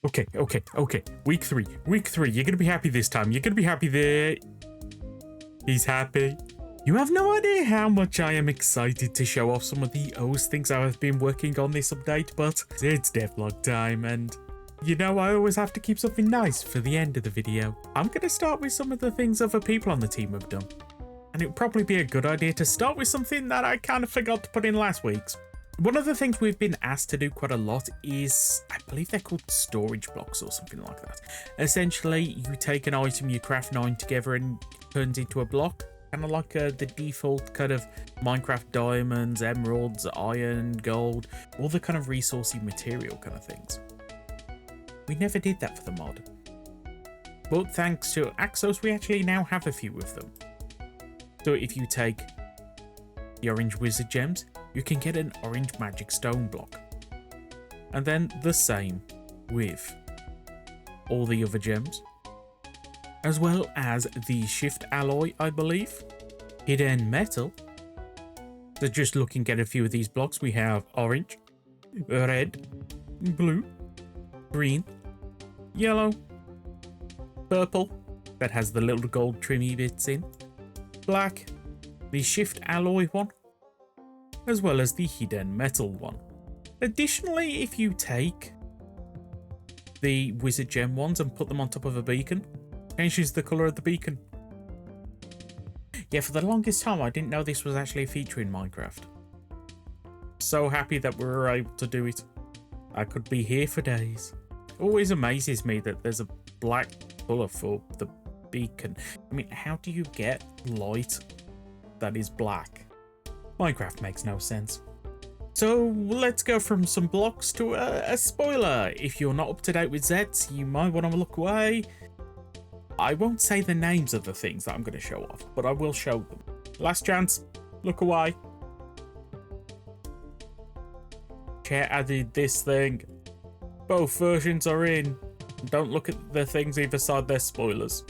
Okay. Week three. You're gonna be happy this time. You're gonna be happy there. He's happy. You have no idea how much I am excited to show off some of the things I've been working on this update, but it's devlog time, and you know I always have to keep something nice for the end of the video. I'm gonna start with some of the things other people on the team have done. And it would probably be a good idea to start with something that I kind of forgot to put in last week's. One of the things we've been asked to do quite a lot is, I believe they're called storage blocks or something like that. Essentially, you take an item, you craft 9 together and it turns into a block. Kind of like the default kind of Minecraft diamonds, emeralds, iron, gold, all the kind of resourcey material kind of things. We never did that for the mod. But thanks to Axos, we actually now have a few of them. So if you take the orange wizard gems, you can get an orange magic stone block. And then the same with all the other gems, as well as the shift alloy, I believe, hidden metal. So just looking at a few of these blocks, we have orange, red, blue, green, yellow, purple, that has the little gold trimmy bits in, black, the shift alloy one, as well as the hidden metal one. Additionally, if you take the wizard gem ones and put them on top of a beacon, changes the colour of the beacon. Yeah, for the longest time I didn't know this was actually a feature in Minecraft. So happy that we were able to do it. I could be here for days. Always amazes me that there's a black colour for the beacon. I mean, how do you get light that is black? Minecraft makes no sense. So let's go from some blocks to a spoiler. If you're not up to date with Zets, you might want to look away. I won't say the names of the things that I'm going to show off, but I will show them. Last chance, look away. Chat added this thing. Both versions are in. Don't look at the things either side, they're spoilers.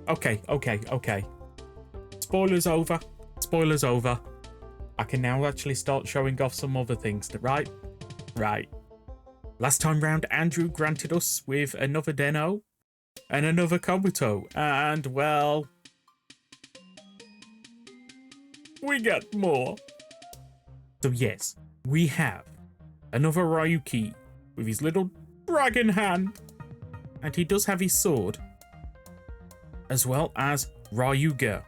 Okay. Spoilers over. I can now actually start showing off some other things, right? Right. Last time round, Andrew granted us with another Deno and another Kabuto, and well, we get more. So yes, we have another Ryuki with his little dragon hand, and he does have his sword, as well as Ryuga.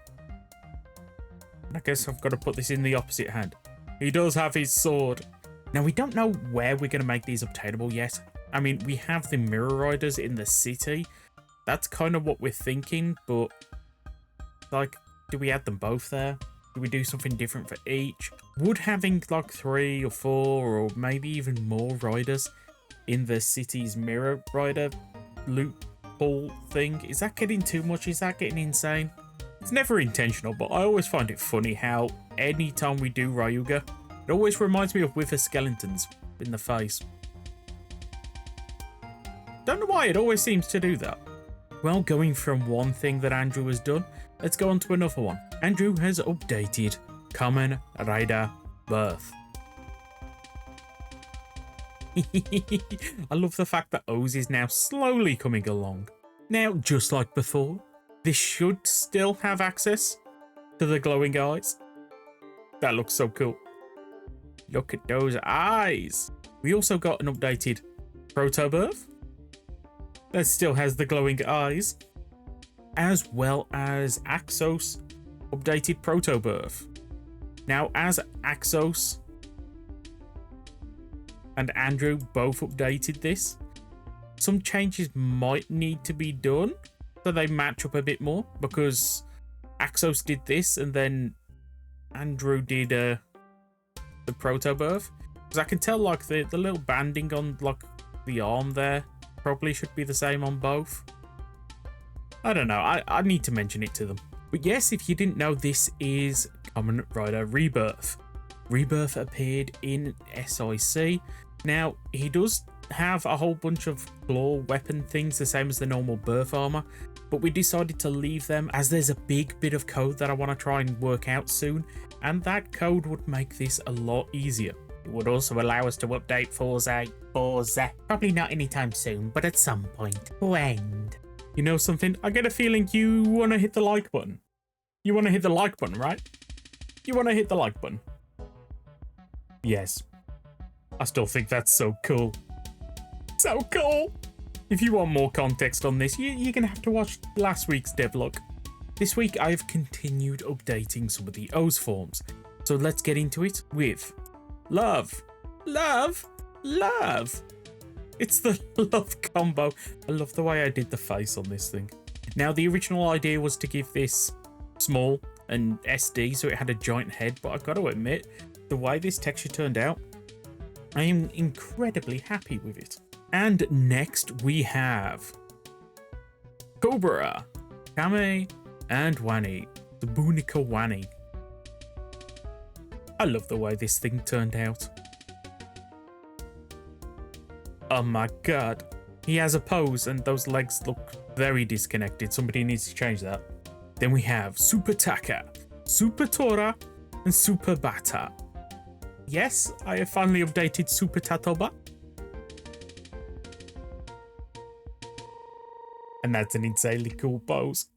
I guess I've got to put this in the opposite hand. He does have his sword. Now, we don't know where we're going to make these obtainable yet. I mean, we have the Mirror Riders in the city. That's kind of what we're thinking, but like, do we add them both there? Do we do something different for each? Would having like 3 or 4 or maybe even more riders in the city's Mirror Rider loot pool thing, is that getting too much? Is that getting insane? It's never intentional, but I always find it funny how anytime we do Ryuga, it always reminds me of Wither Skeletons in the face. Don't know why it always seems to do that. Well, going from one thing that Andrew has done, let's go on to another one. Andrew has updated Kamen Rider Birth. I love the fact that Oz is now slowly coming along. Now, just like before, this should still have access to the glowing eyes. That looks so cool. Look at those eyes. We also got an updated Proto Birth that still has the glowing eyes, as well as Axos updated Proto Birth. Now, as Axos and Andrew both updated this, some changes might need to be done so they match up a bit more, because Axos did this and then Andrew did the Proto Birth. Because I can tell like the little banding on like the arm there probably should be the same on both. I don't know, I need to mention it to them. But yes, if you didn't know, this is Kamen Rider Rebirth. Rebirth appeared in SIC. Now, he does have a whole bunch of claw weapon things, the same as the normal birth armor, but we decided to leave them as there's a big bit of code that I want to try and work out soon, and that code would make this a lot easier. It would also allow us to update Forza. Probably not anytime soon, but at some point. When? You know something? I get a feeling you want to hit the like button. You want to hit the like button, right? You want to hit the like button. Yes. I still think that's so cool. So cool! If you want more context on this, you're going to have to watch last week's devlog. This week, I've continued updating some of the O's forms. So let's get into it with love. Love. Love. It's the love combo. I love the way I did the face on this thing. Now, the original idea was to give this small and SD, so it had a giant head, but I've got to admit, the way this texture turned out, I am incredibly happy with it. And next we have Cobra, Kame, and Wani, the Bunika Wani. I love the way this thing turned out. Oh my god. He has a pose and those legs look very disconnected. Somebody needs to change that. Then we have Super Taka, Super Tora, and Super Bata. Yes, I have finally updated Super Tatoba. And that's an insanely cool pose.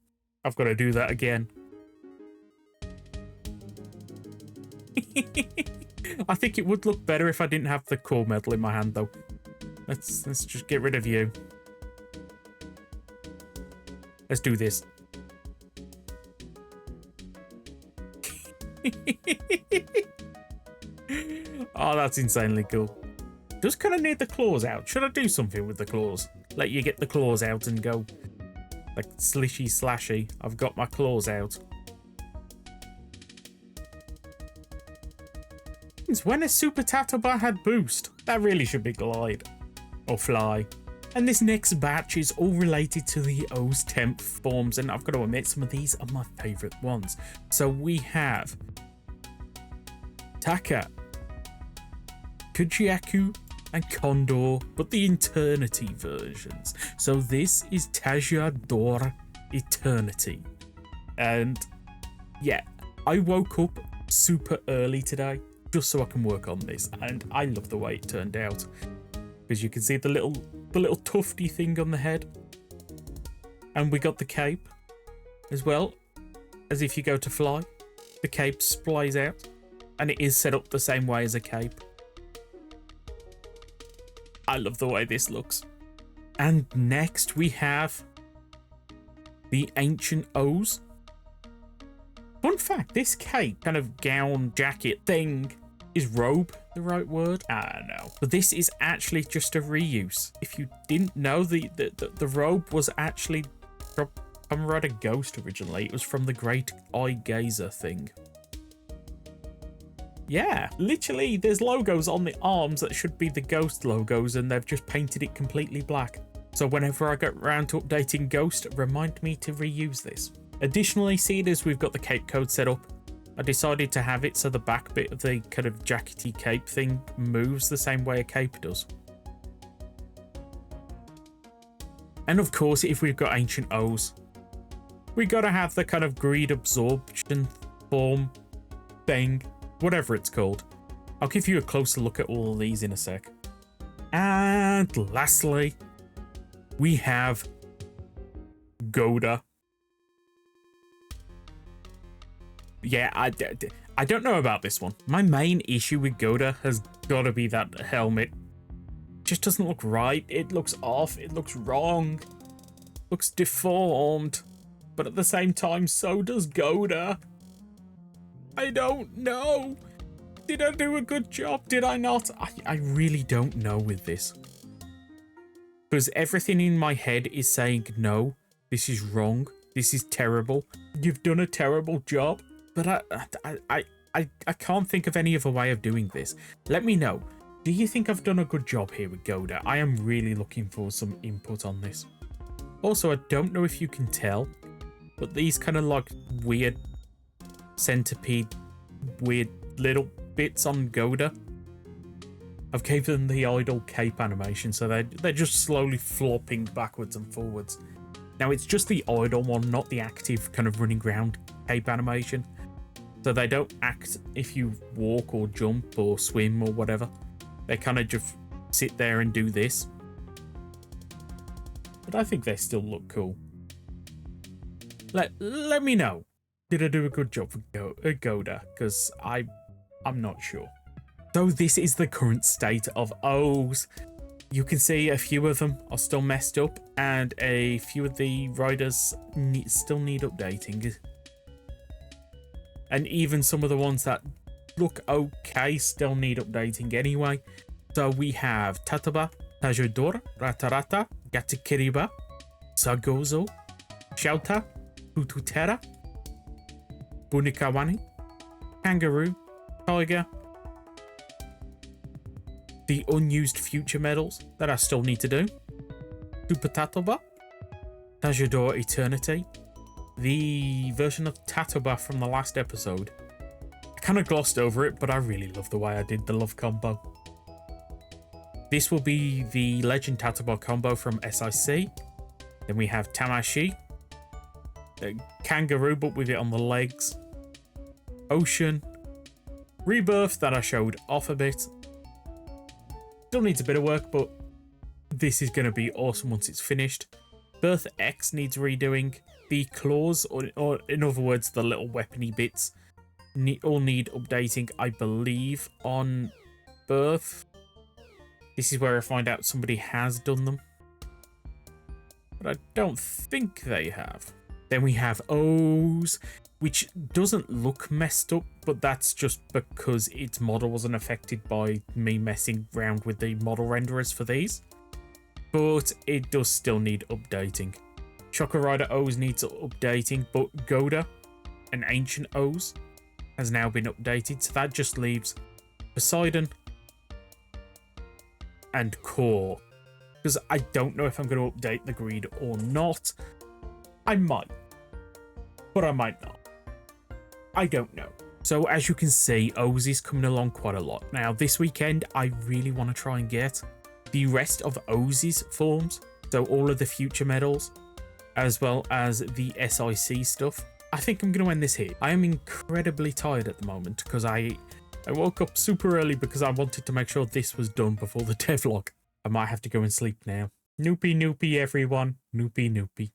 I've got to do that again. I think it would look better if I didn't have the core medal in my hand, though. Let's just get rid of you. Let's do this. Oh, that's insanely cool. Just kind of need the claws out. Should I do something with the claws? Let you get the claws out and go like slishy slashy. I've got my claws out. When a Super Tatoba had boost, that really should be glide or fly. And this next batch is all related to the O's temp forms, and I've got to admit some of these are my favourite ones. So we have Taka, Kujiaku, and Condor, but the Eternity versions. So this is Tajia Dor Eternity. And yeah, I woke up super early today just so I can work on this, and I love the way it turned out. Because you can see the little tufty thing on the head. And we got the cape as well. As if you go to fly, the cape splies out. And it is set up the same way as a cape. I love the way this looks. And next we have the Ancient O's. Fun fact, this cape, kind of gown, jacket thing, is robe the right word? I don't know. But this is actually just a reuse. If you didn't know, the robe was actually from Kamen Rider Ghost originally. It was from the Great Eye Gazer thing. Yeah, literally, there's logos on the arms that should be the Ghost logos, and they've just painted it completely black. So whenever I get around to updating Ghost, remind me to reuse this. Additionally, seeing as we've got the cape code set up, I decided to have it so the back bit of the kind of jackety cape thing moves the same way a cape does. And of course, if we've got Ancient O's, we got to have the kind of greed absorption form thing, whatever it's called. I'll give you a closer look at all of these in a sec. And lastly, we have Goda. Yeah, I don't know about this one. My main issue with Goda has got to be that helmet. It just doesn't look right. It looks off. It looks wrong. Looks deformed. But at the same time, so does Goda. I don't know. Did I do a good job? Did I not? I really don't know with this. Because everything in my head is saying, no, this is wrong. This is terrible. You've done a terrible job. But I can't think of any other way of doing this. Let me know. Do you think I've done a good job here with Goda? I am really looking for some input on this. Also, I don't know if you can tell, but these kind of like weird centipede, weird little bits on Goda, I've gave them the idle cape animation, so they're just slowly flopping backwards and forwards. Now, it's just the idle one, not the active kind of running around cape animation. So they don't act if you walk or jump or swim or whatever. They kind of just sit there and do this. But I think they still look cool. Let me know. Did I do a good job for Goda? Because I'm not sure. So this is the current state of O's. You can see a few of them are still messed up, and a few of the riders still need updating. And even some of the ones that look okay still need updating anyway. So we have Tataba, Tajodora, Ratarata, Gatakiriba, Sagozo, Shouta, Pututera, Bunikawani, Kangaroo, Tiger, the unused future medals that I still need to do, Super Tatoba, Tajodora Eternity, the version of Tatoba from the last episode. I kind of glossed over it, but I really love the way I did the love combo. This will be the Legend Tatoba combo from SIC. Then we have Tamashi, the Kangaroo, but with it on the legs, Ocean, Rebirth that I showed off a bit. Still needs a bit of work, but this is going to be awesome once it's finished. Birth X needs redoing. The claws, or in other words, the little weapony bits, all need updating, I believe, on Birth. This is where I find out somebody has done them, but I don't think they have. Then we have O's, which doesn't look messed up, but that's just because its model wasn't affected by me messing around with the model renderers for these. But it does still need updating. Shocker Rider O's needs updating, but Goda and Ancient O's has now been updated, so that just leaves Poseidon and Core. Because I don't know if I'm going to update the Greed or not. I might, but I might not. I don't know. So as you can see, O's is coming along quite a lot. Now this weekend, I really want to try and get the rest of O's forms. So all of the future medals, as well as the SIC stuff. I think I'm going to end this here. I am incredibly tired at the moment because I woke up super early because I wanted to make sure this was done before the devlog. I might have to go and sleep now. Noopy noopy everyone. Noopy noopy.